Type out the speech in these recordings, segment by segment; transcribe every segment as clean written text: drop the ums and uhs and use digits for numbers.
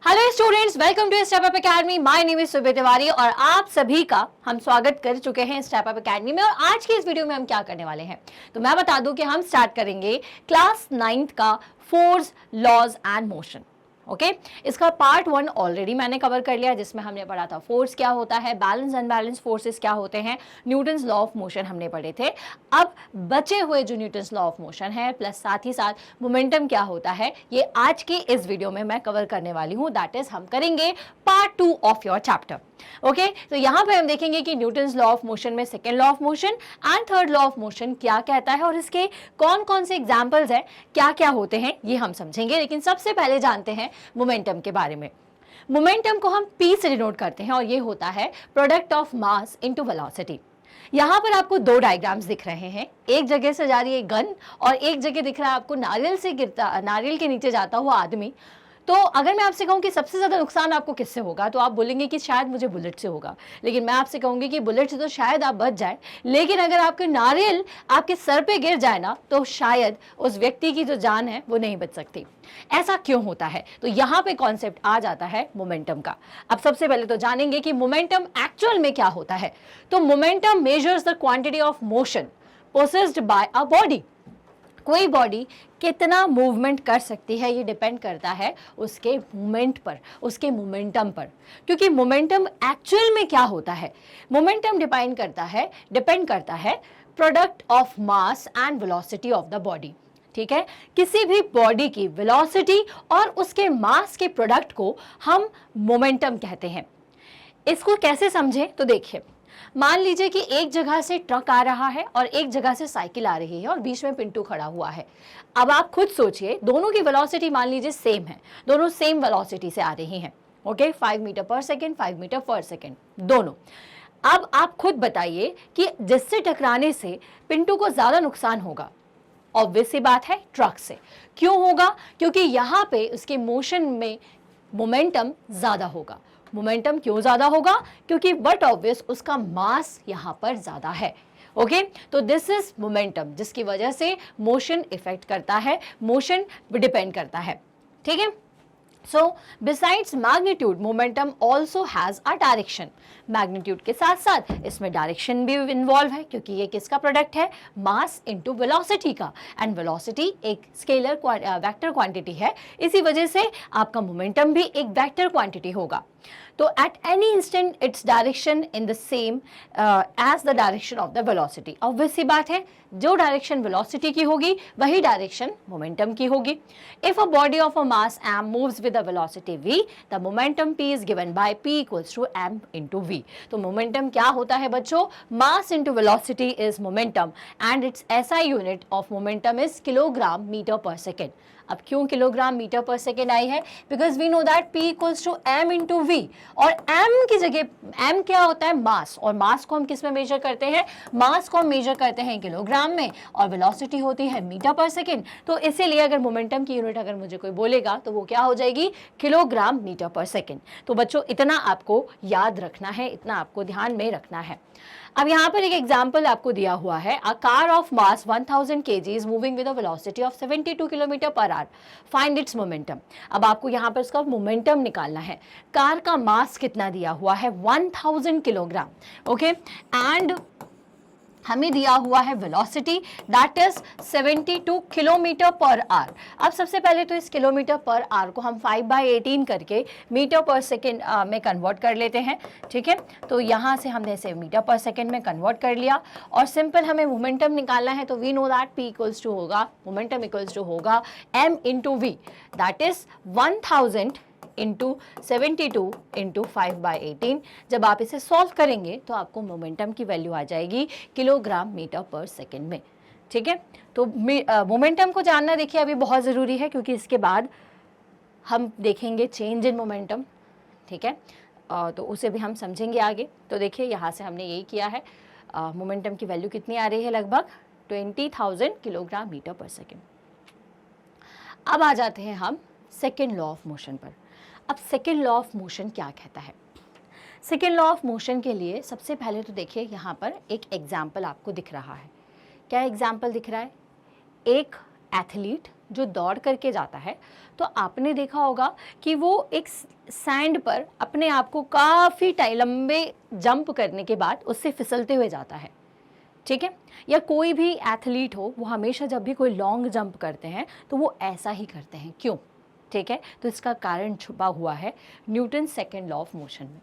Hello students, welcome to step up academy. My name is Subah Tiwari और आप सभी का हम स्वागत कर चुके हैं स्टेप अप एकेडमी में। और आज की इस वीडियो में हम क्या करने वाले हैं, तो मैं बता दूं कि हम स्टार्ट करेंगे क्लास 9th का force, laws and motion. Okay इसका पार्ट 1 ऑलरेडी मैंने कवर कर लिया, जिसमें हमने पढ़ा था फोर्स क्या होता है, बैलेंस अनबैलेंस फोर्सेस क्या होते हैं, न्यूटन्स लॉ ऑफ मोशन हमने पढ़े थे। अब बचे हुए जो न्यूटन्स लॉ ऑफ मोशन है प्लस साथ ही साथ मोमेंटम क्या होता है, ये आज की इस वीडियो में मैं कवर करने वाली हूँ। दैट इज हम करेंगे part 2 of your chapter. Okay तो यहाँ पे हम देखेंगे कि न्यूटन्स लॉ ऑफ मोशन में second law of motion and third law of motion क्या कहता है और इसके कौन कौन से एग्जाम्पल्स हैं, क्या क्या होते हैं, ये हम समझेंगे। लेकिन सबसे पहले जानते हैं मोमेंटम के बारे में। मोमेंटम को हम P से डिनोट करते हैं और ये होता है product of mass into velocity. यहाँ पर आपको दो डायग्राम्स दिख रहे हैं, एक जगह से जा रही है गन और एक जगह दिख रहा है आपको नारियल के नीचे जाता हुआ आदमी। तो अगर मैं आपसे कहूं कि सबसे ज्यादा नुकसान आपको किससे होगा, तो आप बोलेंगे कि शायद मुझे बुलेट से होगा। लेकिन मैं आपसे कहूंगी कि बुलेट से तो शायद आप बच जाए, लेकिन अगर आपके नारियल आपके सर पे गिर जाए ना, तो शायद उस व्यक्ति की जो जान है वो नहीं बच सकती। ऐसा क्यों होता है, तो यहाँ पे कॉन्सेप्ट आ जाता है मोमेंटम का। अब सबसे पहले तो जानेंगे कि मोमेंटम एक्चुअल में क्या होता है। तो momentum measures the quantity of motion possessed bye a body. कोई बॉडी कितना मूवमेंट कर सकती है, ये डिपेंड करता है उसके मूवमेंट पर, उसके मोमेंटम पर। क्योंकि मोमेंटम एक्चुअल में क्या होता है, मोमेंटम डिपेंड करता है product of mass and velocity of the body. ठीक है, किसी भी बॉडी की वेलोसिटी और उसके मास के प्रोडक्ट को हम मोमेंटम कहते हैं। इसको कैसे समझें, तो देखिए, मान लीजिए कि एक जगह से ट्रक आ रहा है और एक जगह से साइकिल आ रही है और बीच में पिंटू खड़ा हुआ है। अब आप खुद सोचिए, दोनों की वेलोसिटी मान लीजिए सेम है, दोनों सेम वेलोसिटी से आ रही हैं। Okay 5 metre per second, 5 metre per second दोनों। अब आप खुद बताइए कि जिससे टकराने से पिंटू को ज्यादा नुकसान होगा, ऑब्वियस सी बात है ट्रक से। क्यों होगा, क्योंकि यहाँ पे उसके मोशन में मोमेंटम ज्यादा होगा। मोमेंटम क्यों ज्यादा होगा, क्योंकि बट ऑब्वियस उसका मास यहाँ पर ज्यादा है। ओके तो दिस इज मोमेंटम, जिसकी वजह से मोशन इफेक्ट करता है, मोशन डिपेंड करता है। ठीक है, so besides magnitude momentum also has a direction. Magnitude के साथ साथ इसमें डायरेक्शन भी इन्वॉल्व है, क्योंकि ये किसका प्रोडक्ट है, मास इनटू वेलोसिटी का। एंड वेलोसिटी एक स्केलर वेक्टर क्वांटिटी है, इसी वजह से आपका मोमेंटम भी एक वेक्टर क्वांटिटी होगा। तो at any instant its direction in the same as the direction of the velocity. Obvious सी बात है, जो डायरेक्शन वेलोसिटी की होगी वही डायरेक्शन मोमेंटम की होगी। If a body of a mass m moves with a velocity v, the momentum p is given by p equals to m into v। तो मोमेंटम क्या होता है बच्चों, mass into velocity is momentum and its SI unit of momentum is kilogram metre per second. अब क्यों kilogram metre per second आई है, because we know that p equals to m into v, और m की जगह m क्या होता है, मास, और मास को हम किस में मेजर करते हैं, मास को हम मेजर करते हैं किलोग्राम में, और वेलोसिटी होती है मीटर पर सेकेंड। तो इसीलिए अगर मोमेंटम की यूनिट अगर मुझे कोई बोलेगा तो वो क्या हो जाएगी, किलोग्राम मीटर पर सेकेंड। तो बच्चों इतना आपको याद रखना है, इतना आपको ध्यान में रखना है। अब यहाँ पर एक एग्जाम्पल आपको दिया हुआ है, a car of mass 1000 kg is moving with a velocity of 72 kilometre per hour, find its momentum. अब आपको यहाँ पर इसका मोमेंटम निकालना है। कार का मास कितना दिया हुआ है, 1000 किलोग्राम। ओके एंड हमें दिया हुआ है velocity that is 72 kilometre per hour. अब सबसे पहले तो इस किलोमीटर पर आवर को हम 5/18 करके मीटर पर सेकेंड में कन्वर्ट कर लेते हैं। ठीक है, तो यहाँ से हमने इसे मीटर पर सेकेंड में कन्वर्ट कर लिया और सिंपल हमें मोमेंटम निकालना है। तो we know that p equals to होगा, मोमेंटम इक्वल्स टू होगा m into v, that is 1000 into 72 into 5/18। जब आप इसे सॉल्व करेंगे तो आपको मोमेंटम की वैल्यू आ जाएगी किलोग्राम मीटर पर सेकेंड में। ठीक है, तो मोमेंटम को जानना देखिए अभी बहुत ज़रूरी है, क्योंकि इसके बाद हम देखेंगे चेंज इन मोमेंटम। ठीक है, तो उसे भी हम समझेंगे आगे। तो देखिए यहाँ से हमने यही किया है, मोमेंटम की वैल्यू कितनी आ रही है, लगभग 20,000 किलोग्राम मीटर पर सेकेंड। अब आ जाते हैं हम सेकेंड लॉ ऑफ मोशन पर। अब सेकेंड लॉ ऑफ मोशन क्या कहता है, सेकेंड लॉ ऑफ मोशन के लिए सबसे पहले तो देखिए यहाँ पर एक एग्जाम्पल आपको दिख रहा है। क्या एग्जाम्पल दिख रहा है, एक एथलीट जो दौड़ करके जाता है तो आपने देखा होगा कि वो एक सैंड पर अपने आप को काफ़ी लंबे जंप करने के बाद उससे फिसलते हुए जाता है, ठीक है। या कोई भी एथलीट हो, वो हमेशा जब भी कोई लॉन्ग जंप करते हैं तो वो ऐसा ही करते हैं, क्यों? ठीक है, तो इसका कारण छुपा हुआ है Newton second law of motion में।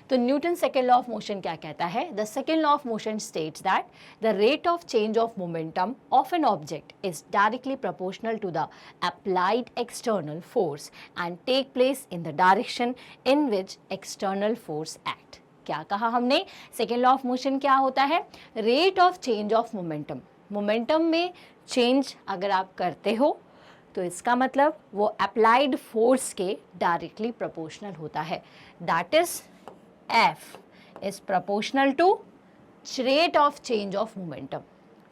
तो Newton second law of motion क्या कहता है? The second law of motion states that the rate of change of momentum of an object is directly proportional to the applied external force and take place in the direction in which external force act. क्या कहा हमने? Second law of motion क्या होता है? Rate of change of momentum. Momentum में change अगर आप करते हो तो इसका मतलब वो अप्लाइड फोर्स के डायरेक्टली प्रोपोर्शनल होता है। That is F is proportional to rate of change of momentum,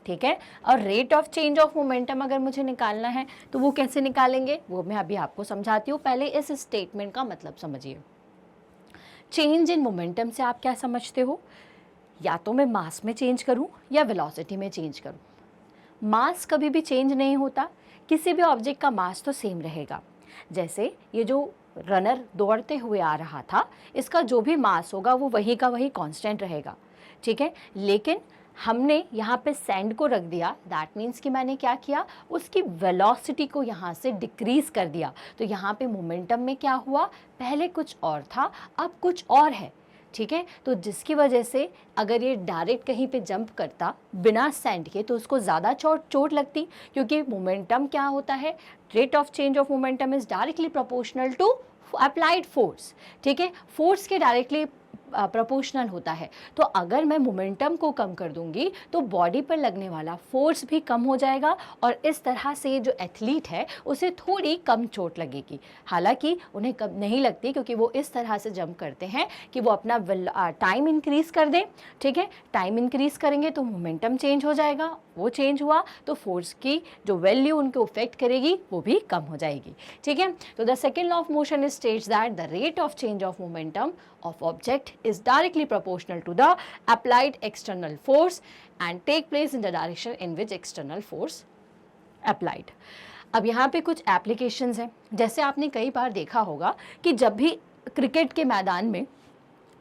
ठीक है। और rate of change of momentum अगर मुझे निकालना है तो वो कैसे निकालेंगे, वो मैं अभी आपको समझाती हूँ। पहले इस स्टेटमेंट का मतलब समझिए। चेंज इन मोमेंटम से आप क्या समझते हो? या तो मैं मास में चेंज करूं या वेलोसिटी में चेंज करूं। मास कभी भी चेंज नहीं होता, किसी भी ऑब्जेक्ट का मास तो सेम रहेगा। जैसे ये जो रनर दौड़ते हुए आ रहा था, इसका जो भी मास होगा वो वही का वही कांस्टेंट रहेगा, ठीक है। लेकिन हमने यहाँ पे सैंड को रख दिया, दैट मीन्स कि मैंने क्या किया, उसकी वेलोसिटी को यहाँ से डिक्रीज कर दिया। तो यहाँ पे मोमेंटम में क्या हुआ, पहले कुछ और था अब कुछ और है, ठीक है। तो जिसकी वजह से अगर ये डायरेक्ट कहीं पे जंप करता बिना सैंड के तो उसको ज़्यादा चोट लगती, क्योंकि मोमेंटम क्या होता है, rate of change of momentum is directly proportional to applied force, ठीक है। फोर्स के डायरेक्टली प्रोपोर्शनल होता है। तो अगर मैं मोमेंटम को कम कर दूंगी तो बॉडी पर लगने वाला फोर्स भी कम हो जाएगा और इस तरह से जो एथलीट है उसे थोड़ी कम चोट लगेगी। हालांकि उन्हें कम नहीं लगती, क्योंकि वो इस तरह से जंप करते हैं कि वो अपना टाइम इंक्रीज कर दें, ठीक है। टाइम इंक्रीज करेंगे तो मोमेंटम चेंज हो जाएगा, वो चेंज हुआ तो फोर्स की जो वैल्यू उनको इफेक्ट करेगी वो भी कम हो जाएगी, ठीक है। तो the second law of motion states that the rate of change of momentum of object is directly proportional to the applied external force and take place in the direction in which external force applied। अब यहाँ पे कुछ applications हैं। जैसे आपने कई बार देखा होगा कि जब भी क्रिकेट के मैदान में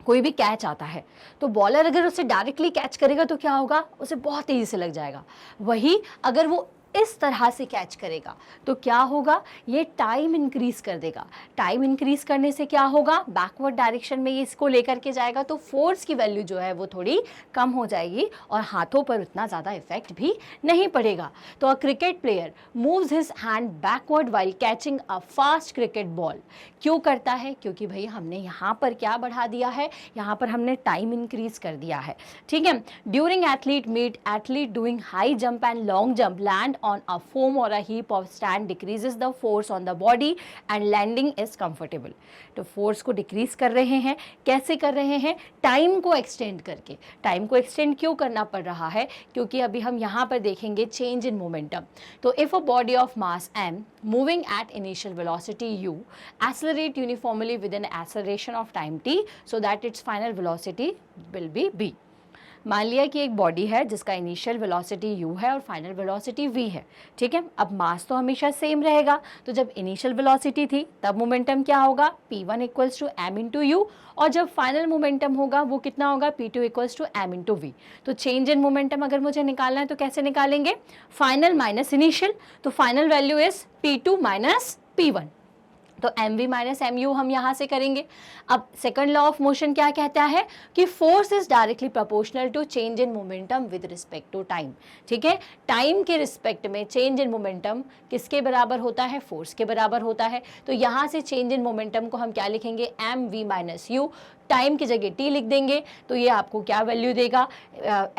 कोई भी कैच आता है तो बॉलर अगर उसे डायरेक्टली कैच करेगा तो क्या होगा, उसे बहुत तेज़ी से लग जाएगा। वही अगर वो इस तरह से कैच करेगा तो क्या होगा, ये टाइम इंक्रीज कर देगा। टाइम इंक्रीज करने से क्या होगा, बैकवर्ड डायरेक्शन में ये इसको लेकर के जाएगा तो फोर्स की वैल्यू जो है वो थोड़ी कम हो जाएगी और हाथों पर उतना ज़्यादा इफेक्ट भी नहीं पड़ेगा। तो a cricket player moves his hand backward while catching a fast cricket ball. क्यों करता है, क्योंकि भाई हमने यहाँ पर क्या बढ़ा दिया है, यहाँ पर हमने टाइम इंक्रीज कर दिया है, ठीक है। During athlete meet, athlete doing high jump and long jump land on a foam or a heap of sand decreases the force on the body and landing is comfortable। तो force को decrease कर रहे हैं, कैसे कर रहे हैं, time को एक्सटेंड करके। टाइम को एक्सटेंड क्यों करना पड़ रहा है, क्योंकि अभी हम यहाँ पर देखेंगे चेंज इन मोमेंटम। तो if a body of mass m moving at initial velocity u accelerate uniformly with an acceleration of time t so that its final velocity will be b। मान लिया कि एक बॉडी है जिसका initial velocity u है और final velocity v है, ठीक है। अब मास तो हमेशा सेम रहेगा, तो जब इनिशियल वेलोसिटी थी तब मोमेंटम क्या होगा, p1 equals to m into u, और जब फाइनल मोमेंटम होगा वो कितना होगा, p2 equals to m into v. तो चेंज इन मोमेंटम अगर मुझे निकालना है तो कैसे निकालेंगे, फाइनल माइनस इनिशियल, तो final value is p2 minus p1, तो mv माइनस mu हम यहाँ से करेंगे। अब सेकंड लॉ ऑफ मोशन क्या कहता है कि force is directly proportional to change in momentum with respect to time, ठीक है। टाइम के रिस्पेक्ट में चेंज इन मोमेंटम किसके बराबर होता है, फोर्स के बराबर होता है। तो यहाँ से चेंज इन मोमेंटम को हम क्या लिखेंगे, mv माइनस u, टाइम की जगह t लिख देंगे तो ये आपको क्या वैल्यू देगा,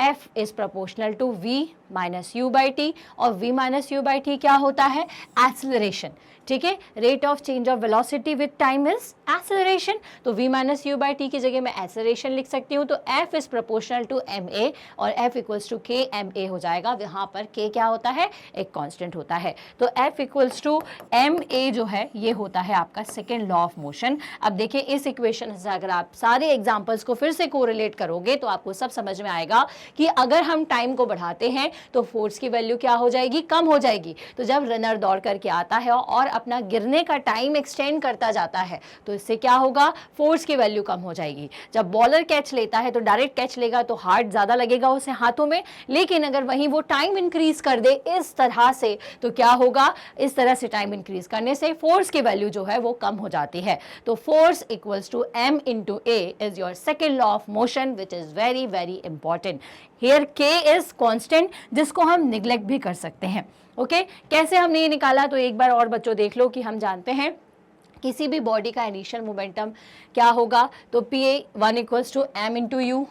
f is proportional to v minus you by t, और v minus you by t क्या होता है, एक्सेलरेशन, ठीक है। Rate of change of velocity with time is acceleration, तो v minus you by t की जगह मैं एक्सेलरेशन लिख सकती हूँ। तो f is proportional to ma और f equals to k ma हो जाएगा। यहाँ पर k क्या होता है, एक कांस्टेंट होता है। तो f इक्वल्स टू ma जो है ये होता है आपका सेकेंड लॉ ऑफ मोशन। अब देखिए इस इक्वेशन से अगर आप सारे एग्जाम्पल्स को फिर से कोरिलेट करोगे तो आपको सब समझ में आएगा कि अगर हम टाइम को बढ़ाते हैं तो फोर्स की वैल्यू क्या हो जाएगी, कम हो जाएगी। तो जब रनर दौड़ करके आता है और अपना गिरने का टाइम एक्सटेंड करता जाता है तो इससे क्या होगा, फोर्स की वैल्यू कम हो जाएगी। जब बॉलर कैच लेता है तो डायरेक्ट कैच लेगा तो हार्ड ज़्यादा लगेगा उसे हाथों में, लेकिन अगर वहीं वो टाइम इंक्रीज कर दे इस तरह से तो क्या होगा, इस तरह से टाइम इंक्रीज करने से फोर्स की वैल्यू जो है वो कम हो जाती है। तो force equals to m into a is your second law of motion which is very very important. Here k is constant जिसको हम निगलेक्ट भी कर सकते हैं। ओके कैसे हमने ये निकाला, तो एक बार और बच्चों देख लो कि हम जानते हैं किसी भी बॉडी का इनिशियल मोमेंटम क्या होगा, तो pa1 equals to m into u.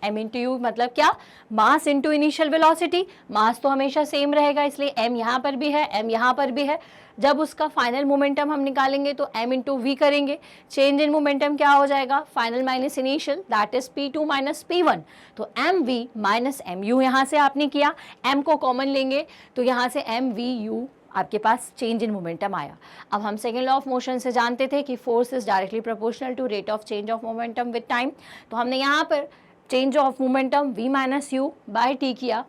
m into u मतलब क्या, mass into initial velocity. Mass तो हमेशा सेम रहेगा इसलिए m यहाँ पर भी है, m यहाँ पर भी है। जब उसका फाइनल मोमेंटम हम निकालेंगे तो m इंटू वी करेंगे। चेंज इन मोमेंटम क्या हो जाएगा, final minus initial, that is p2 minus p1। तो mv माइनस mu यहाँ से आपने किया, m को कॉमन लेंगे तो यहाँ से mvu आपके पास चेंज इन मोमेंटम आया। अब हम सेकेंड लॉ ऑफ मोशन से जानते थे कि force is directly proportional to rate of change of momentum with time. तो हमने यहाँ पर change of momentum v minus you by t किया।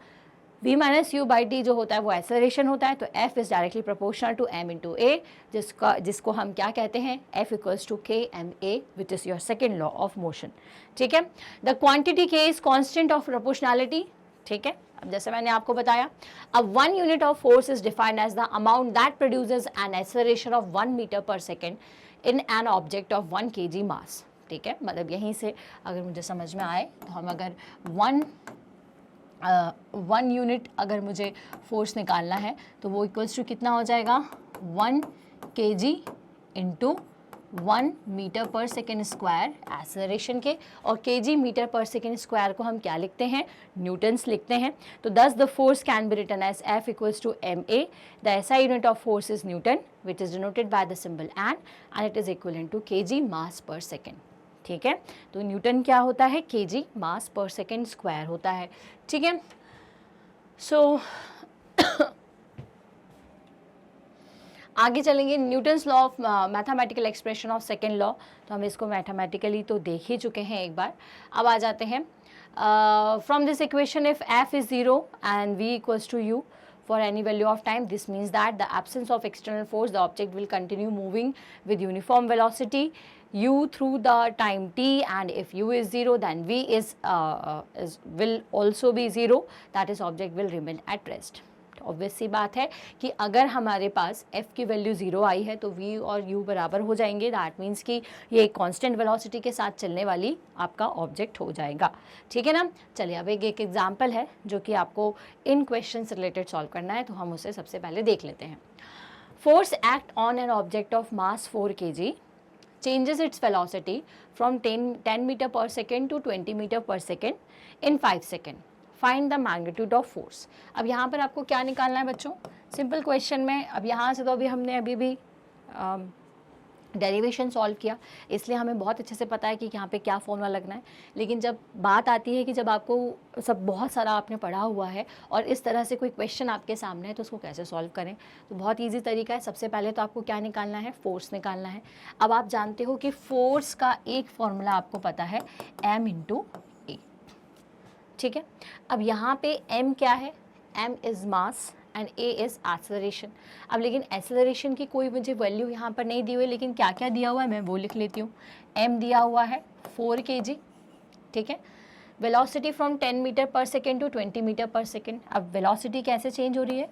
v minus you by t जो होता है वो एक्सेलरेशन होता है, तो f is directly proportional to m into a, जिसको हम क्या कहते हैं, f equals to k m a which is your second law of motion. ठीक है, the quantity k is constant of proportionality. ठीक है, अब जैसे मैंने आपको बताया, अब 1 unit of force is defined as the amount that produces an acceleration of 1 metre per second in an object of 1 kg mass. ठीक है, मतलब यहीं से अगर मुझे समझ में आए तो हम अगर 1 यूनिट अगर मुझे फोर्स निकालना है तो वो इक्वल्स टू कितना हो जाएगा, 1 kg into 1 metre per second square acceleration के, और kg metre per second square को हम क्या लिखते हैं, न्यूटन्स लिखते हैं। तो thus the force can be written as F equals to ma। The SI unit of force is newton which is denoted by the symbol N and it is equivalent to kg mass per second. ठीक है, तो Newton क्या होता है, kg mass per second square होता है। ठीक है, सो आगे चलेंगे, Newton's law of mathematical expression of second law. तो हम इसको मैथमेटिकली तो देख ही चुके हैं एक बार। अब आ जाते हैं, from this equation if f is 0 and v equals to u for any value of time, this means that the absence of external force, the object will continue moving with uniform velocity u through the time t, and if u is 0 then v will also be 0, that is object will remain at rest। Obvious सी बात है कि अगर हमारे पास f की value 0 आई है तो v और u बराबर हो जाएंगे, दैट मीन्स कि ये एक कांस्टेंट वेलोसिटी के साथ चलने वाली आपका ऑब्जेक्ट हो जाएगा। ठीक है ना, चलिए अब एक एग्जांपल है जो कि आपको इन क्वेश्चन से रिलेटेड सॉल्व करना है, तो हम उसे सबसे पहले देख लेते हैं। Force act on an object of mass 4 kg changes its velocity from 10 meter per second to 20 meter per second in 5 seconds. Find the magnitude of force. अब यहाँ पर आपको क्या निकालना है बच्चों, सिंपल क्वेश्चन में। अब यहाँ से तो हमने अभी भी डेरिवेशन सॉल्व किया, इसलिए हमें बहुत अच्छे से पता है कि यहाँ पे क्या फॉर्मूला लगना है। लेकिन जब बात आती है कि जब आपको सब बहुत सारा आपने पढ़ा हुआ है और इस तरह से कोई क्वेश्चन आपके सामने है तो उसको कैसे सॉल्व करें, तो बहुत ईजी तरीका है। सबसे पहले तो आपको क्या निकालना है, फोर्स निकालना है। अब आप जानते हो कि फोर्स का एक फॉर्मूला आपको पता है, m इंटू ए। ठीक है, अब यहाँ पे m क्या है, m is mass and a is acceleration. अब लेकिन एक्सेलरेशन की कोई मुझे वैल्यू यहाँ पर नहीं दी हुई, लेकिन क्या क्या दिया हुआ है मैं वो लिख लेती हूँ। m दिया हुआ है 4 kg। ठीक है, velocity from 10 metre per second to 20 metre per second. अब वेलोसिटी कैसे चेंज हो रही है,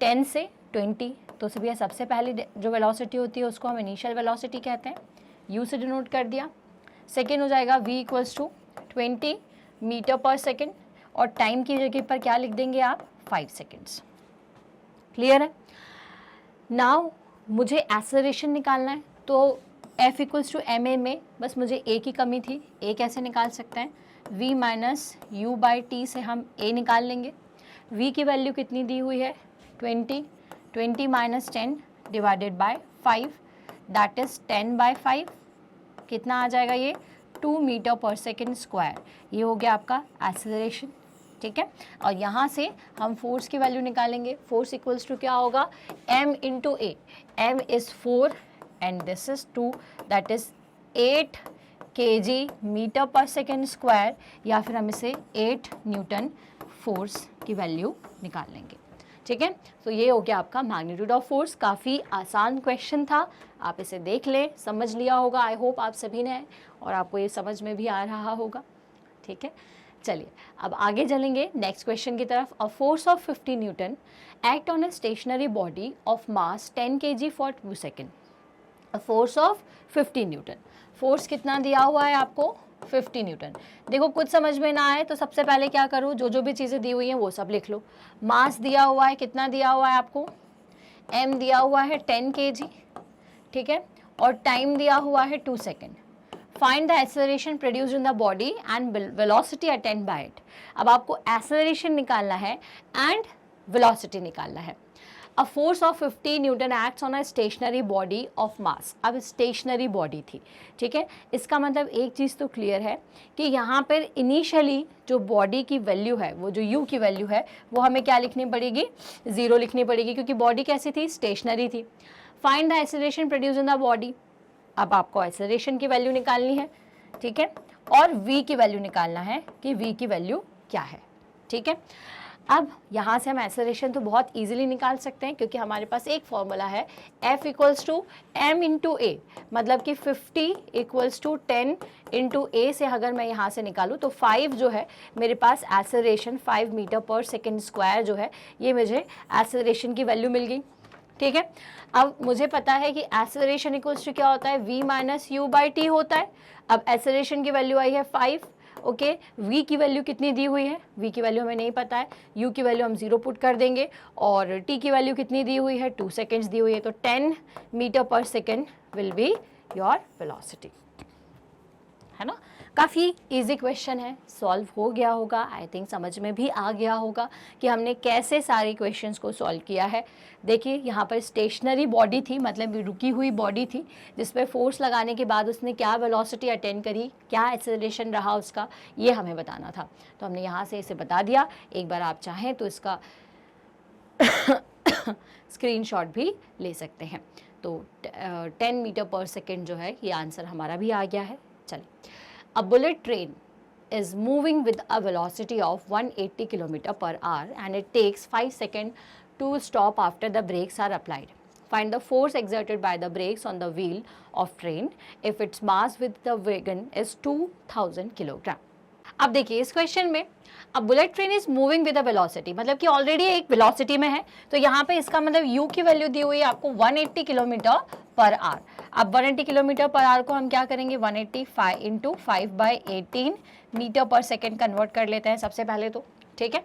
10 से 20, तो भैया सबसे पहले जो वेलोसिटी होती है उसको हम इनिशियल वेलोसिटी कहते हैं, u से डिनोट कर दिया। सेकेंड हो जाएगा v equals to 20 metre per second, और टाइम की जगह पर क्या लिख देंगे आप, 5 सेकेंड्स। क्लियर है। नाउ मुझे एक्सेलरेशन निकालना है, तो f इक्वल्स टू ma में बस मुझे a की कमी थी। a कैसे निकाल सकते हैं, v minus you by T से हम a निकाल लेंगे। v की वैल्यू कितनी दी हुई है, 20 minus 10 divided by 5, that is 10 by 5, कितना आ जाएगा ये, 2 मीटर पर सेकेंड स्क्वायर। ये हो गया आपका एक्सेलरेशन। ठीक है, और यहाँ से हम फोर्स की वैल्यू निकालेंगे। फोर्स इक्वल्स टू क्या होगा, m into a. m is 4 and this is 2, that is 8 kg metre per second square, या फिर हम इसे 8 न्यूटन फोर्स की वैल्यू निकाल लेंगे। ठीक है, तो ये हो गया आपका मैग्नीट्यूड ऑफ फोर्स। काफ़ी आसान क्वेश्चन था, आप इसे देख लें, समझ लिया होगा। आई होप आप सभी ने, और आपको ये समझ में भी आ रहा होगा। ठीक है, चलिए अब आगे चलेंगे नेक्स्ट क्वेश्चन की तरफ। अ force of 50 Newton act on a stationary body of mass 10 kg for 2 second. A force of 50 Newton, force कितना दिया हुआ है आपको? 50 न्यूटन। देखो कुछ समझ में ना आए तो सबसे पहले क्या करूँ, जो भी चीज़ें दी हुई हैं वो सब लिख लो। मास दिया हुआ है, कितना दिया हुआ है आपको? m दिया हुआ है 10 kg, ठीक है, और टाइम दिया हुआ है 2 second. Find the acceleration produced in the body and velocity attained by it. अब आपको एक्सेलरेशन निकालना है एंड वेलोसिटी निकालना है। A force of 50 newton acts on a stationary body of mass. अब स्टेशनरी बॉडी थी, ठीक है, इसका मतलब एक चीज़ तो क्लियर है कि यहाँ पर इनिशियली जो बॉडी की वैल्यू है, वो जो u की वैल्यू है, वो हमें क्या लिखनी पड़ेगी? 0 लिखनी पड़ेगी, क्योंकि बॉडी कैसी थी? स्टेशनरी थी। Find the acceleration produce in the body. अब आपको एक्सेलरेशन की वैल्यू निकालनी है, ठीक है, और v की वैल्यू निकालना है कि v की वैल्यू क्या है। ठीक है, अब यहाँ से हम एक्सेलरेशन तो बहुत इजीली निकाल सकते हैं, क्योंकि हमारे पास एक फॉर्मूला है F equals to m into a, मतलब कि 50 इक्वल्स टू 10 इंटू ए से अगर मैं यहाँ से निकालूँ तो 5 जो है मेरे पास acceleration 5 metre per second square जो है, ये मुझे एक्सेलरेशन की वैल्यू मिल गई। ठीक है, अब मुझे पता है कि एक्सेलरेशन इक्वल्स टू क्या होता है? v minus you by t होता है। अब एक्सेलरेशन की वैल्यू आई है 5, ओके, v की वैल्यू कितनी दी हुई है? v की वैल्यू हमें नहीं पता है, u की वैल्यू हम 0 पुट कर देंगे, और t की वैल्यू कितनी दी हुई है? 2 सेकेंड्स दी हुई है, तो 10 metre per second will be your velocity, है ना। काफ़ी इजी क्वेश्चन है, सॉल्व हो गया होगा, आई थिंक समझ में भी आ गया होगा कि हमने कैसे सारे क्वेश्चंस को सॉल्व किया है। देखिए यहाँ पर स्टेशनरी बॉडी थी, मतलब रुकी हुई बॉडी थी, जिस पर फोर्स लगाने के बाद उसने क्या वेलोसिटी अटेन करी, क्या एक्सेलरेशन रहा उसका, ये हमें बताना था। तो हमने यहाँ से इसे बता दिया। एक बार आप चाहें तो इसका स्क्रीनशॉट भी ले सकते हैं। तो 10 मीटर पर सेकेंड जो है, ये आंसर हमारा भी आ गया है। चलिए, a bullet train is moving with a velocity of 180 km per hour and it takes 5 seconds to stop after the brakes are applied. Find the force exerted by the brakes on the wheel of train if its mass with the wagon is 2000 kg. अब देखिए इस question में अब bullet train is moving with a velocity, मतलब कि already एक velocity में है, तो यहाँ पे इसका मतलब u की वैल्यू दी हुई है आपको 180 किलोमीटर पर आवर। अब 180 किलोमीटर पर आवर को हम क्या करेंगे? 185 इंटू 5/18 मीटर पर सेकेंड कन्वर्ट कर लेते हैं सबसे पहले तो। ठीक है,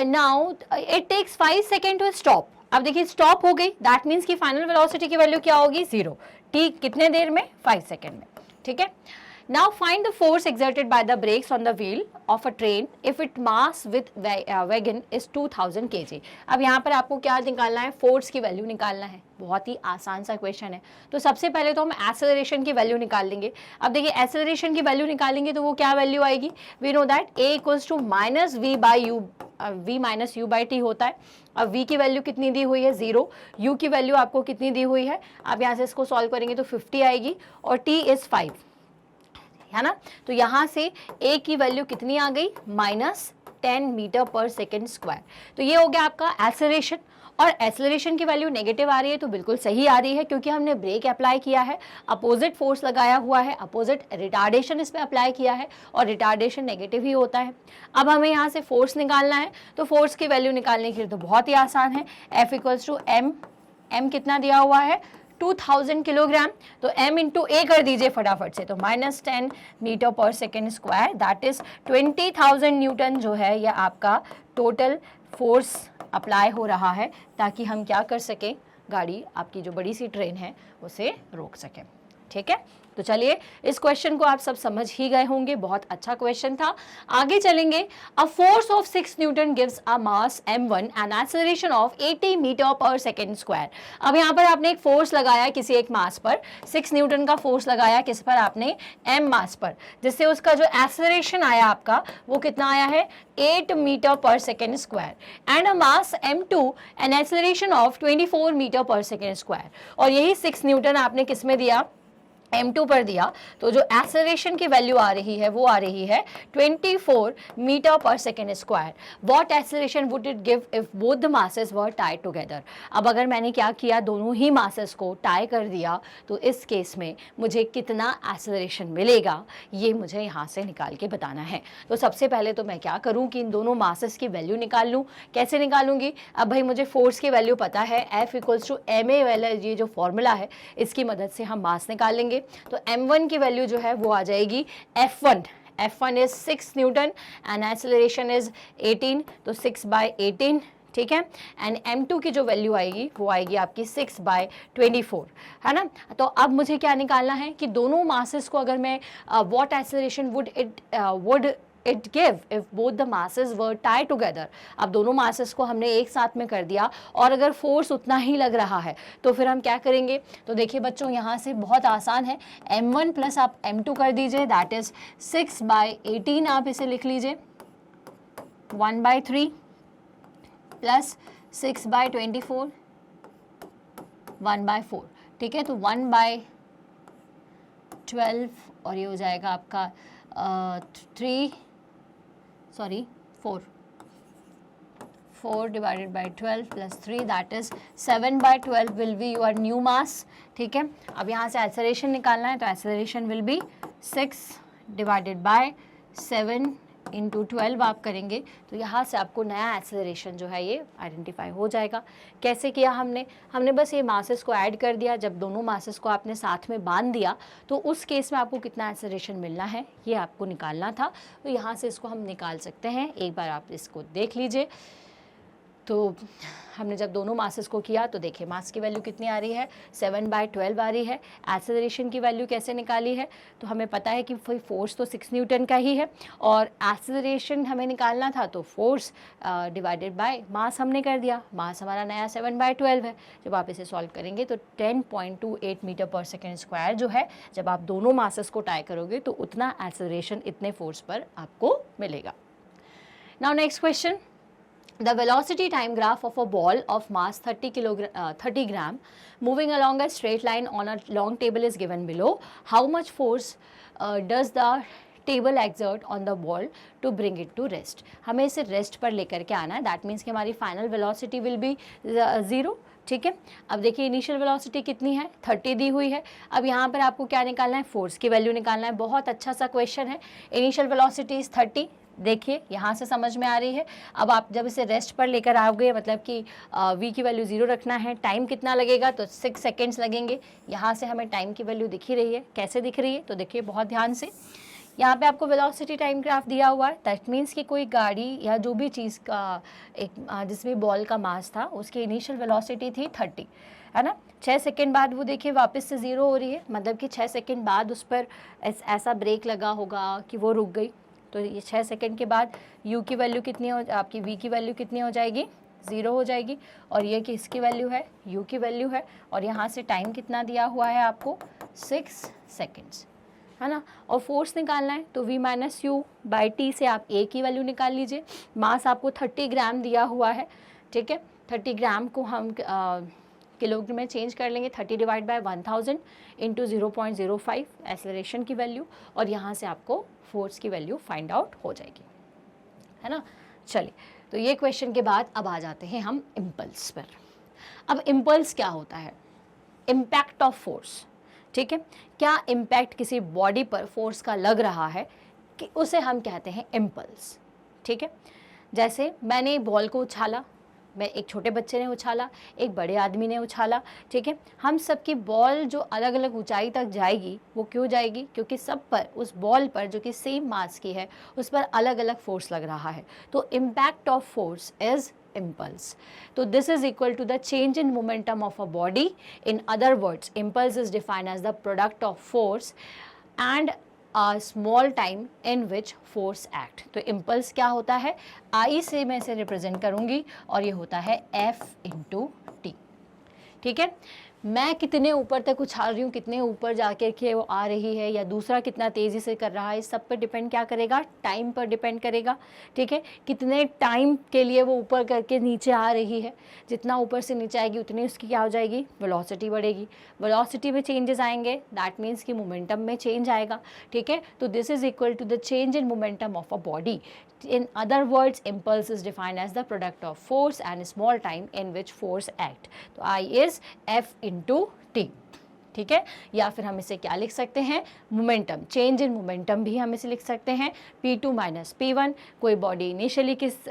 now it takes 5 second to stop. अब देखिए स्टॉप हो गई, दैट मीन्स कि फाइनल वेलोसिटी की वैल्यू क्या होगी? 0। टी कितने देर में? 5 सेकेंड में। ठीक है, now find the force exerted by the brakes on the wheel of a train if its mass with wagon is 2000 kg। अब यहाँ पर आपको क्या निकालना है? फोर्स की वैल्यू निकालना है। बहुत ही आसान सा क्वेश्चन है। तो सबसे पहले तो हम एक्सेलरेशन की वैल्यू निकाल लेंगे। अब देखिए एक्सेलरेशन की वैल्यू निकालेंगे तो वो क्या वैल्यू आएगी? We know that a equals to minus v by u, v minus you by t होता है। अब v की वैल्यू कितनी दी हुई है? 0। u की वैल्यू आपको कितनी दी हुई है? आप यहाँ से इसको सॉल्व करेंगे तो 50 आएगी, और t इज 5, है ना। तो यहाँ से a की वैल्यू कितनी आ गई? -10 मीटर पर सेकेंड स्क्वायर। तो ये हो गया आपका एक्सेलरेशन, और एक्सेलरेशन की वैल्यू नेगेटिव आ रही है तो बिल्कुल सही आ रही है, क्योंकि हमने ब्रेक अप्लाई किया है, अपोजिट फोर्स लगाया हुआ है, अपोजिट रिटार्डेशन इसमें अप्लाई किया है, और रिटार्डेशन नेगेटिव ही होता है। अब हमें यहाँ से फोर्स निकालना है, तो फोर्स की वैल्यू निकालने के लिए तो बहुत ही आसान है। F इक्वल्स टू m कितना दिया हुआ है? 2000 किलोग्राम, तो m इंटू ए कर दीजिए फटाफट से, तो -10 metre per second square, that is 20,000 Newton जो है यह आपका टोटल फोर्स अप्लाई हो रहा है, ताकि हम क्या कर सकें? गाड़ी, आपकी जो बड़ी सी ट्रेन है, उसे रोक सकें। ठीक है, तो चलिए इस क्वेश्चन को आप सब समझ ही गए होंगे, बहुत अच्छा क्वेश्चन था। आगे चलेंगे। A force of 6 newton gives a mass m1 and acceleration of 80 metre per second square. अब यहाँ पर आपने एक फोर्स लगाया किसी एक मास पर, 6 न्यूटन का फोर्स लगाया किस पर? आपने m मास पर, जिससे उसका जो एक्सेलरेशन आया आपका वो कितना आया है? 8 metre per second square, and a mass m2 and acceleration of 24 metre per second square. और यही 6 न्यूटन आपने किस में दिया? m2 पर दिया तो जो एक्सेलरेशन की वैल्यू आ रही है वो आ रही है 24 metre per second square. What acceleration would it give if both the masses were tie together. अब अगर मैंने क्या किया, दोनों ही मासेस को टाई कर दिया, तो इस केस में मुझे कितना एक्सेलरेशन मिलेगा ये मुझे यहाँ से निकाल के बताना है। तो सबसे पहले तो मैं क्या करूँ कि इन दोनों मासेस की वैल्यू निकाल लूँ। कैसे निकालूंगी, अब भाई मुझे फोर्स की वैल्यू पता है, F इक्वल्स टू ma वाला ये जो फॉर्मूला है इसकी मदद से हम मास निकाल लेंगे। तो m1 की वैल्यू जो है वो आ जाएगी F1 is 6 Newton and acceleration is 18, तो 6/18, ठीक है। एंड m2 की जो वैल्यू आएगी वो आएगी आपकी 6/24, है ना। तो अब मुझे क्या निकालना है कि दोनों मासेस को अगर मैं what acceleration would it give if both the masses were tie together. अब दोनों मासेस को हमने एक साथ में कर दिया और अगर फोर्स उतना ही लग रहा है तो फिर हम क्या करेंगे। तो देखिए बच्चों यहाँ से बहुत आसान है, m1 प्लस आप m2 कर दीजिए, दैट इज 6/18, आप इसे लिख लीजिए 1/3 प्लस 6/24 1/4, ठीक है। तो 1/12 और ये हो जाएगा आपका 4 divided by 12 plus 3, that is 7/12 will be your new mass, ठीक है। अब यहाँ से एक्सेलरेशन निकालना है, तो acceleration will be 6 divided by 7 into 12 आप करेंगे, तो यहाँ से आपको नया एक्सेलरेशन जो है ये आइडेंटिफाई हो जाएगा। कैसे किया हमने बस ये मासेस को ऐड कर दिया। जब दोनों मासेस को आपने साथ में बांध दिया तो उस केस में आपको कितना एक्सेलरेशन मिलना है ये आपको निकालना था। तो यहाँ से इसको हम निकाल सकते हैं, एक बार आप इसको देख लीजिए। तो हमने जब दोनों मासेस को किया तो देखिए मास की वैल्यू कितनी आ रही है, 7/12 आ रही है। एक्सेलरेशन की वैल्यू कैसे निकाली है, तो हमें पता है कि फोर्स तो 6 न्यूटन का ही है और एक्सेलरेशन हमें निकालना था, तो फोर्स डिवाइडेड बाय मास हमने कर दिया। मास हमारा नया 7/12 है। जब आप इसे सॉल्व करेंगे तो 10.28 मीटर पर सेकेंड स्क्वायर जो है, जब आप दोनों मासेस को टाई करोगे तो उतना एक्सेलरेशन इतने फोर्स पर आपको मिलेगा। Now next question, the velocity time graph of a ball of mass 30 gram moving along a straight line on a long table is given below. How much force does the table exert on the ball to bring it to rest? हमें इसे rest पर लेकर के आना है, that means कि हमारी final velocity will be 0, ठीक है। अब देखिए इनिशियल वेलोसिटी कितनी है, 30 दी हुई है। अब यहाँ पर आपको क्या निकालना है, फोर्स की वैल्यू निकालना है। बहुत अच्छा सा क्वेश्चन है। इनिशियल वेलोसिटी इज 30, देखिए यहाँ से समझ में आ रही है। अब आप जब इसे रेस्ट पर लेकर आओगे, मतलब कि v की वैल्यू 0 रखना है, टाइम कितना लगेगा, तो 6 सेकेंड्स लगेंगे। यहाँ से हमें टाइम की वैल्यू दिख ही रही है। कैसे दिख रही है, तो देखिए बहुत ध्यान से, यहाँ पे आपको वेलोसिटी टाइम ग्राफ दिया हुआ है। दैट मीन्स कि कोई गाड़ी या जो भी चीज़ का एक जिसमें बॉल का मास था उसकी इनिशियल वेलोसिटी थी 30, है ना। 6 सेकेंड बाद वो देखिए वापस से 0 हो रही है, मतलब कि 6 सेकेंड बाद उस पर ऐसा ब्रेक लगा होगा कि वो रुक गई। तो ये 6 सेकेंड के बाद u की वैल्यू कितनी हो, आपकी v की वैल्यू कितनी हो जाएगी, 0 हो जाएगी। और ये किसकी वैल्यू है, u की वैल्यू है। और यहाँ से टाइम कितना दिया हुआ है आपको, 6 सेकेंड्स, है ना। और फोर्स निकालना है, तो v minus you by T से आप a की वैल्यू निकाल लीजिए। मास आपको 30 ग्राम दिया हुआ है, ठीक है। 30 ग्राम को हम किलोग्राम में चेंज कर लेंगे। 30 डिवाइड बाय 1000 इंटू 0.05 एक्सेलरेशन की वैल्यू, और यहाँ से आपको फोर्स की वैल्यू फाइंड आउट हो जाएगी, है ना। चलिए, तो ये क्वेश्चन के बाद अब आ जाते हैं हम इम्पल्स पर। अब इम्पल्स क्या होता है, इम्पैक्ट ऑफ फोर्स, ठीक है। क्या इम्पैक्ट किसी बॉडी पर फोर्स का लग रहा है कि उसे हम कहते हैं इम्पल्स, ठीक है। जैसे मैंने बॉल को उछाला, मैं एक छोटे बच्चे ने उछाला, एक बड़े आदमी ने उछाला, ठीक है। हम सब की बॉल जो अलग अलग ऊंचाई तक जाएगी, वो क्यों जाएगी, क्योंकि सब पर उस बॉल पर जो कि सेम मास की है उस पर अलग अलग फोर्स लग रहा है। तो impact of force is impulse. So this is equal to the change in momentum of a body. In other words, impulse is defined as the product of force and a small time in which force act. तो impulse क्या होता है, I से मैं इसे represent करूंगी और ये होता है F into T, ठीक है। मैं कितने ऊपर तक उछाल रही हूँ, कितने ऊपर जाकर के वो आ रही है, या दूसरा कितना तेज़ी से कर रहा है, इस सब पर डिपेंड क्या करेगा, टाइम पर डिपेंड करेगा। ठीक है, कितने टाइम के लिए वो ऊपर करके नीचे आ रही है, जितना ऊपर से नीचे आएगी उतनी उसकी क्या हो जाएगी, वेलोसिटी बढ़ेगी। वेलोसिटी में चेंजेस आएंगे, दैट मीन्स कि मोमेंटम में चेंज आएगा। ठीक है, तो this is equal to the change in momentum of a body. In other words, impulse is defined as the product of force and small time in which force act. तो I is F into T. ठीक है, या फिर हम इसे क्या लिख सकते हैं, मोमेंटम, चेंज इन मोमेंटम भी हम इसे लिख सकते हैं, P2 माइनस P1। कोई बॉडी इनिशियली किस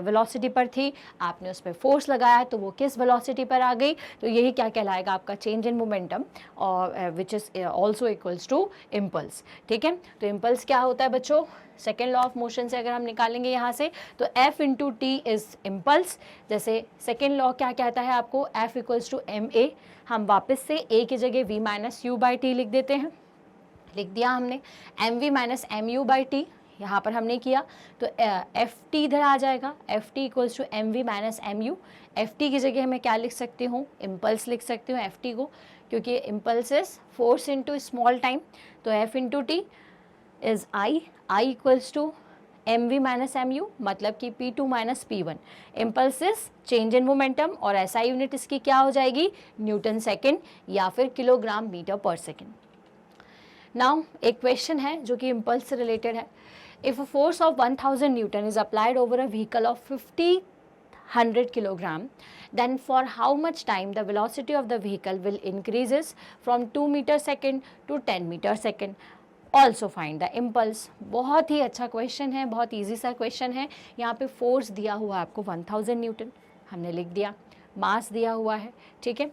वेलोसिटी पर थी, आपने उस पर फोर्स लगाया तो वो किस वेलोसिटी पर आ गई, तो यही क्या कहलाएगा आपका चेंज इन मोमेंटम, और which is also equals to impulse. ठीक है, तो इम्पल्स क्या होता है बच्चों, सेकेंड लॉ ऑफ मोशन से अगर हम निकालेंगे यहाँ से, तो F into T is impulse. जैसे सेकेंड लॉ क्या कहता है आपको, F equals to M A, हम वापस से ए की जगह v minus you by T लिख देते हैं, लिख दिया हमने, M V minus M U by T यहाँ पर हमने किया, तो एफ टी इधर आ जाएगा, F T equals to M V minus M U. F T की जगह मैं क्या लिख सकती हूँ, इम्पल्स लिख सकती हूँ एफ टी को, क्योंकि impulse is force into small time, तो F into T is I equals to M V minus M U, मतलब कि P2 minus P1। Impulse is change in momentum, और ऐसा यूनिट इसकी क्या हो जाएगी, न्यूटन सेकेंड या फिर kilogram metre per second. Now एक क्वेश्चन है जो कि इम्पल्स से रिलेटेड है। If a force of 1000 Newton is applied over a vehicle of 100 kilogram, then for how much time the velocity of the vehicle will increases from 2 meter second to 10 meter second. Also find the impulse. बहुत ही अच्छा question है, बहुत easy सा question है। यहाँ पे force दिया हुआ है आपको 1000 न्यूटन, हमने लिख दिया, मास दिया हुआ है। ठीक है,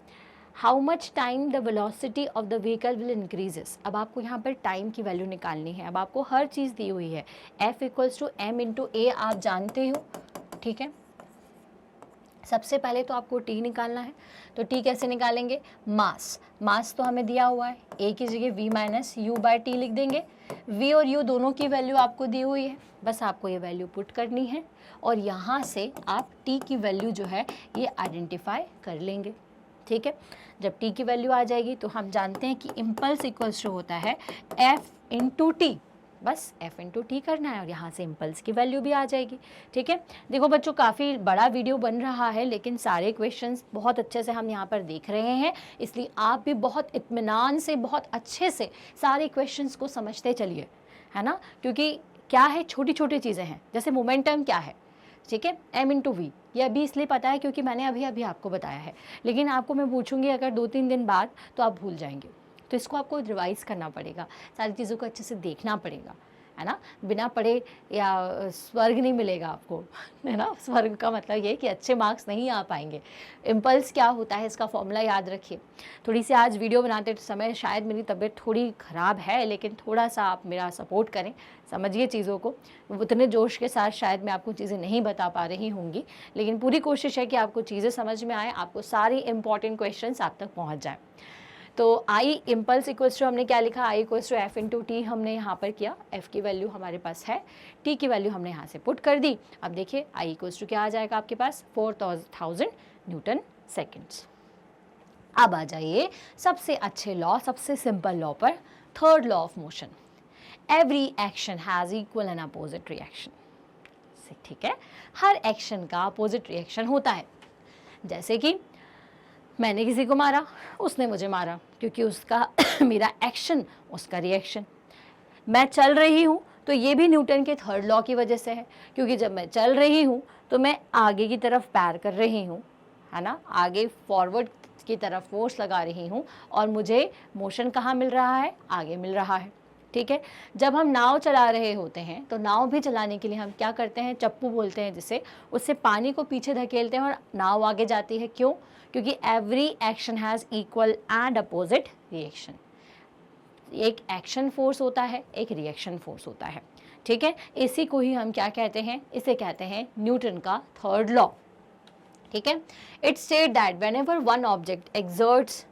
how much time the velocity of the vehicle will increases. अब आपको यहाँ पर टाइम की वैल्यू निकालनी है। अब आपको हर चीज़ दी हुई है, F equals to M into A आप जानते हो। ठीक है, सबसे पहले तो आपको टी निकालना है, तो टी कैसे निकालेंगे, मास तो हमें दिया हुआ है, ए की जगह V minus you by T लिख देंगे। वी और यू दोनों की वैल्यू आपको दी हुई है, बस आपको ये वैल्यू पुट करनी है, और यहाँ से आप टी की वैल्यू जो है ये आइडेंटिफाई कर लेंगे। ठीक है, जब टी की वैल्यू आ जाएगी तो हम जानते हैं कि इम्पल्स इक्वल्स टू होता है एफ इंटू टी, बस F इंटू टी करना है, और यहाँ से इम्पल्स की वैल्यू भी आ जाएगी। ठीक है, देखो बच्चों काफ़ी बड़ा वीडियो बन रहा है, लेकिन सारे क्वेश्चंस बहुत अच्छे से हम यहाँ पर देख रहे हैं, इसलिए आप भी बहुत इत्मीनान से, बहुत अच्छे से सारे क्वेश्चंस को समझते चलिए, है ना, क्योंकि क्या है, छोटी छोटी चीज़ें हैं। जैसे मोमेंटम क्या है, ठीक है, m इंटू वी, ये अभी इसलिए पता है क्योंकि मैंने अभी आपको बताया है, लेकिन आपको मैं पूछूंगी अगर 2-3 दिन बाद तो आप भूल जाएंगे, तो इसको आपको रिवाइज करना पड़ेगा, सारी चीज़ों को अच्छे से देखना पड़ेगा, है ना। बिना पढ़े या स्वर्ग नहीं मिलेगा आपको, है ना। स्वर्ग का मतलब ये कि अच्छे मार्क्स नहीं आ पाएंगे। इम्पल्स क्या होता है, इसका फॉर्मूला याद रखिए। थोड़ी सी आज वीडियो बनाते समय शायद मेरी तबीयत थोड़ी ख़राब है, लेकिन थोड़ा सा आप मेरा सपोर्ट करें, समझिए चीज़ों को। उतने जोश के साथ शायद मैं आपको चीज़ें नहीं बता पा रही होंगी, लेकिन पूरी कोशिश है कि आपको चीज़ें समझ में आए, आपको सारी इंपॉर्टेंट क्वेश्चंस आप तक पहुँच जाए। तो आई इम्पल्स इक्वल्स टू हमने क्या लिखा, I equals to F into T हमने यहाँ पर किया, एफ की वैल्यू हमारे पास है, टी की वैल्यू हमने यहाँ से पुट कर दी। अब देखिए आई इक्वल्स टू क्या आ जाएगा आपके पास, 4000 न्यूटन सेकेंड्स। अब आ जाइए सबसे अच्छे लॉ, सबसे सिंपल लॉ पर, third law of motion, every action has equal and opposite reaction. ठीक है, हर एक्शन का अपोजिट रिएक्शन होता है। जैसे कि मैंने किसी को मारा, उसने मुझे मारा, क्योंकि उसका मेरा एक्शन उसका रिएक्शन। मैं चल रही हूँ तो ये भी न्यूटन के थर्ड लॉ की वजह से है, क्योंकि जब मैं चल रही हूँ तो मैं आगे की तरफ पैर कर रही हूँ, है ना, आगे फॉरवर्ड की तरफ फोर्स लगा रही हूँ, और मुझे मोशन कहाँ मिल रहा है, आगे मिल रहा है। ठीक है, जब हम नाव चला रहे होते हैं तो नाव भी चलाने के लिए हम क्या करते हैं, चप्पू बोलते हैं जिसे, उससे पानी को पीछे धकेलते हैं और नाव आगे जाती है। क्यों, क्योंकि every action has equal and opposite reaction. एक एक्शन फोर्स होता है, एक रिएक्शन फोर्स होता है। ठीक है, इसी को ही हम क्या कहते हैं, इसे कहते हैं न्यूटन का थर्ड लॉ। ठीक है, it state that whenever one object exerts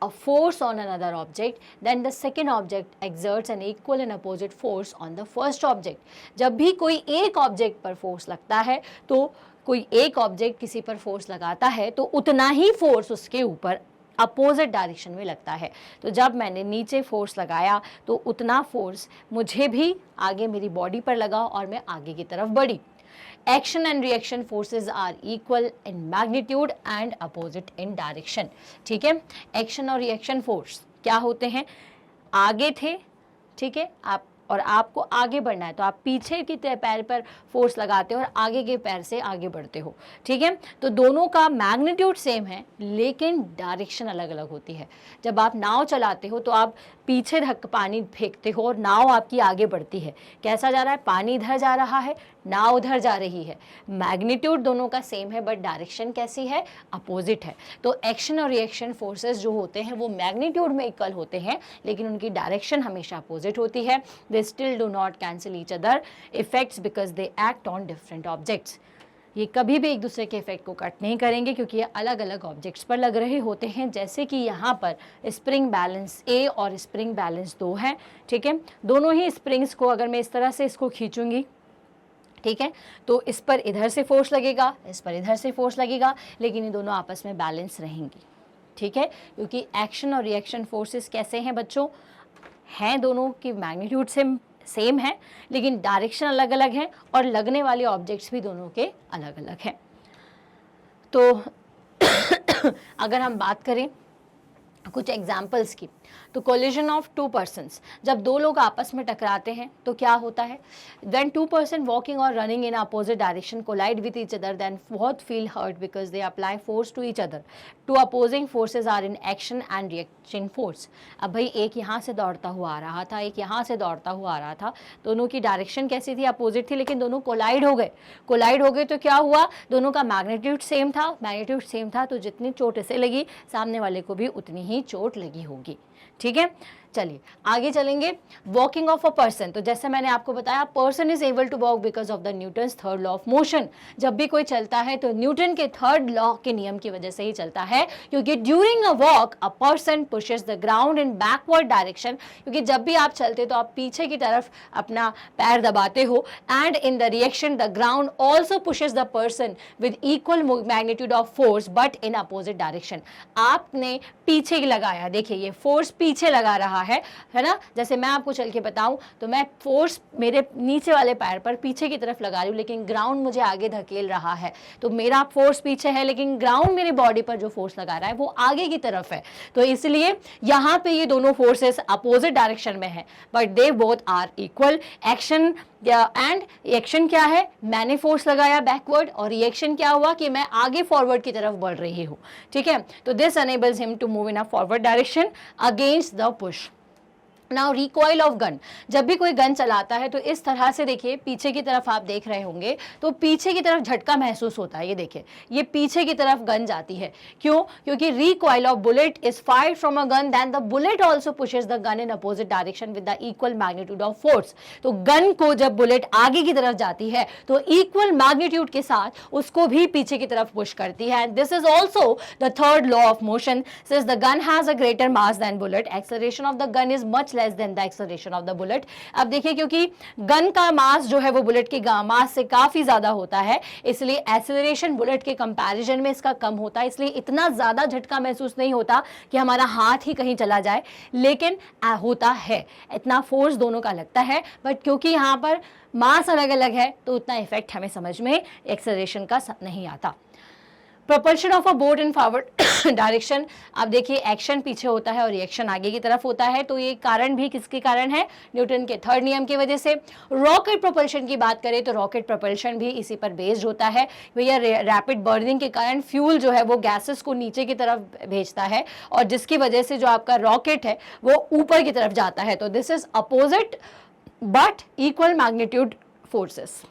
a force on another object, then the second object exerts an equal and opposite force on the first object. जब भी कोई एक ऑब्जेक्ट पर फोर्स लगता है, तो कोई एक ऑब्जेक्ट किसी पर फोर्स लगाता है तो उतना ही फोर्स उसके ऊपर अपोजिट डायरेक्शन में लगता है। तो जब मैंने नीचे फोर्स लगाया तो उतना फोर्स मुझे भी आगे मेरी बॉडी पर लगा और मैं आगे की तरफ बढ़ी। Action and reaction forces are equal in magnitude and opposite in direction. ठीक है, एक्शन और रिएक्शन फोर्स क्या होते हैं, आगे थे, ठीक है, आप और आपको आगे बढ़ना है तो आप पीछे की पैर पर फोर्स लगाते हो और आगे के पैर से आगे बढ़ते हो। ठीक है, तो दोनों का मैग्नीट्यूड सेम है लेकिन डायरेक्शन अलग अलग होती है। जब आप नाव चलाते हो तो आप पीछे धक पानी फेंकते हो और नाव आपकी आगे बढ़ती है। कैसा जा रहा है, पानी इधर जा रहा है, नाव उधर जा रही है। मैग्नीट्यूड दोनों का सेम है बट डायरेक्शन कैसी है, अपोजिट है। तो एक्शन और रिएक्शन फोर्सेस जो होते हैं वो मैग्नीट्यूड में इक्वल होते हैं लेकिन उनकी डायरेक्शन हमेशा अपोजिट होती है। They still do not cancel each other effects because they act on different objects. ये कभी भी एक दूसरे के इफेक्ट को कट नहीं करेंगे क्योंकि ये अलग अलग ऑब्जेक्ट्स पर लग रहे होते हैं। जैसे कि यहाँ पर स्प्रिंग बैलेंस ए और स्प्रिंग बैलेंस 2 है। ठीक है, दोनों ही स्प्रिंग्स को अगर मैं इस तरह से इसको खींचूंगी, ठीक है, तो इस पर इधर से फोर्स लगेगा, इस पर इधर से फोर्स लगेगा, लेकिन ये दोनों आपस में बैलेंस रहेंगी। ठीक है, क्योंकि एक्शन और रिएक्शन फोर्सेस कैसे हैं बच्चों, हैं दोनों की मैग्नीट्यूड से सेम है लेकिन डायरेक्शन अलग अलग है और लगने वाले ऑब्जेक्ट्स भी दोनों के अलग अलग हैं। तो अगर हम बात करें कुछ एग्जाम्पल्स की, तो कोलिजन ऑफ 2 पर्सन्स, जब दो लोग आपस में टकराते हैं तो क्या होता है, व्हेन 2 पर्सन वॉकिंग और running in opposite direction collide with each other then both feel hurt because they apply force to each other. 2 opposing forces are in action and reaction force. अब भाई एक यहाँ से दौड़ता हुआ आ रहा था, एक यहाँ से दौड़ता हुआ आ रहा था, दोनों की डायरेक्शन कैसी थी, अपोजिट थी, लेकिन दोनों कोलाइड हो गए। कोलाइड हो गए तो क्या हुआ, दोनों का मैग्नीट्यूड सेम था, मैग्नीट्यूड सेम था तो जितनी चोट इसे लगी सामने वाले को भी उतनी ही चोट लगी होगी। ठीक है, चलिए आगे चलेंगे। वॉकिंग ऑफ अ पर्सन, तो जैसे मैंने आपको बताया person is able to walk because of the Newton's third law of motion. जब भी कोई चलता है तो न्यूटन के थर्ड लॉ के नियम की वजह से ही चलता है, क्योंकि during a walk a person pushes the ground in backward direction. क्योंकि जब भी आप चलते हो तो आप पीछे की तरफ अपना पैर दबाते हो, and in the reaction the ground also pushes the person with equal magnitude of force but in opposite direction. आपने पीछे लगाया, देखिए ये फोर्स पीछे लगा रहा है ना। जैसे मैं आपको चल के बताऊं तो मैं फोर्स मेरे नीचे वाले पैर पर पीछे की तरफ लगा रही हूं लेकिन ग्राउंड मुझे आगे धकेल रहा है। तो मेरा फोर्स पीछे है लेकिन ग्राउंड मेरी बॉडी पर जो फोर्स लगा रहा है वो आगे की तरफ है। तो इसलिए यहाँ पे ये दोनों फोर्सेस अपोजिट डायरेक्शन में है but they both are equal. Action and action क्या है, मैंने फोर्स लगाया बैकवर्ड, और रिएक्शन क्या हुआ कि मैं आगे फॉरवर्ड की तरफ बढ़ रही हूँ। ठीक है, तो this enables him to move in a forward direction against the push. Now recoil of gun, जब भी कोई गन चलाता है तो इस तरह से देखिए पीछे की तरफ आप देख रहे होंगे तो पीछे की तरफ झटका महसूस होता है। ये देखिए ये पीछे की तरफ गन जाती है, क्यों, क्योंकि recoil of bullet is fired from a gun then the bullet also pushes the gun in opposite direction with the equal magnitude of force. तो गन को जब बुलेट आगे की तरफ जाती है तो इक्वल मैग्नीट्यूड के साथ उसको भी पीछे की तरफ पुश करती है। This is also the third law of motion, since the gun has a greater mass than bullet, acceleration of the gun is much less than the acceleration of the bullet. अब देखिए क्योंकि gun का मास जो है वो bullet के मास से काफी ज्यादा होता है, इसलिए एक्सेलरेशन बुलेट के कंपैरिजन में इसका कम होता है, इसलिए इतना ज्यादा झटका महसूस नहीं होता कि हमारा हाथ ही कहीं चला जाए, लेकिन होता है, इतना फोर्स दोनों का लगता है। बट क्योंकि यहाँ पर मास अलग अलग है तो उतना इफेक्ट हमें समझ में एक्सेलरेशन का नहीं आता। Propulsion of a boat in forward direction, अब देखिए एक्शन पीछे होता है और रिएक्शन आगे की तरफ होता है, तो ये कारण भी किसके कारण है, न्यूटन के थर्ड नियम की वजह से। रॉकेट प्रोपल्शन की बात करें तो रॉकेट प्रोपल्शन भी इसी पर बेस्ड होता है। भैया रैपिड बर्निंग के कारण फ्यूल जो है वो गैसेस को नीचे की तरफ भेजता है और जिसकी वजह से जो आपका रॉकेट है वो ऊपर की तरफ जाता है। तो this is opposite but equal magnitude forces.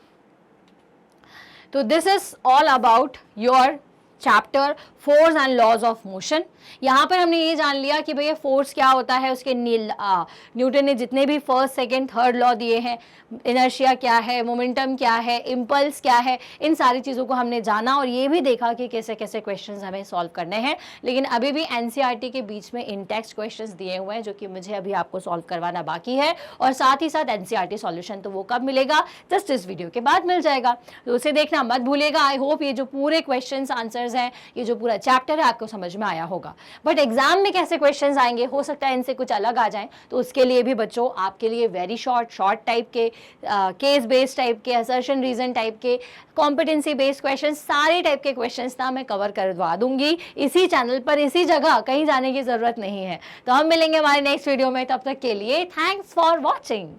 तो this is all about your chapter force and laws of motion. यहाँ पर हमने ये जान लिया कि भैया फोर्स क्या होता है, उसके न्यूटन ने जितने भी फर्स्ट सेकंड थर्ड लॉ दिए हैं, इनर्शिया क्या है, मोमेंटम क्या है, इम्पल्स क्या है, इन सारी चीज़ों को हमने जाना और ये भी देखा कि कैसे कैसे क्वेश्चंस हमें सॉल्व करने हैं। लेकिन अभी भी एनसीईआरटी के बीच में इन टेक्स्ट क्वेश्चंस दिए हुए हैं जो कि मुझे अभी आपको सॉल्व करवाना बाकी है, और साथ ही साथ एनसीईआरटी सॉल्यूशन तो वो कब मिलेगा, जस्ट इस वीडियो के बाद मिल जाएगा, तो उसे देखना मत भूलिएगा। आई होप ये जो पूरे क्वेश्चंस आंसर क्वेश्चंस हैं, ये जो पूरा चैप्टर है आपको समझ में आया होगा। बट एग्जाम में कैसे क्वेश्चंस आएंगे, हो सकता है इनसे कुछ अलग आ जाएं, तो उसके लिए भी बच्चों आपके लिए वेरी शॉर्ट टाइप के, केस बेस्ड टाइप के, असर्शन रीजन टाइप के, कॉम्पिटेंसी बेस्ड क्वेश्चन, सारे टाइप के क्वेश्चंस ना मैं कवर करवा दूंगी इसी चैनल पर, इसी जगह, कहीं जाने की जरूरत नहीं है। तो हम मिलेंगे हमारे नेक्स्ट वीडियो में, तब तक के लिए थैंक्स फॉर वॉचिंग।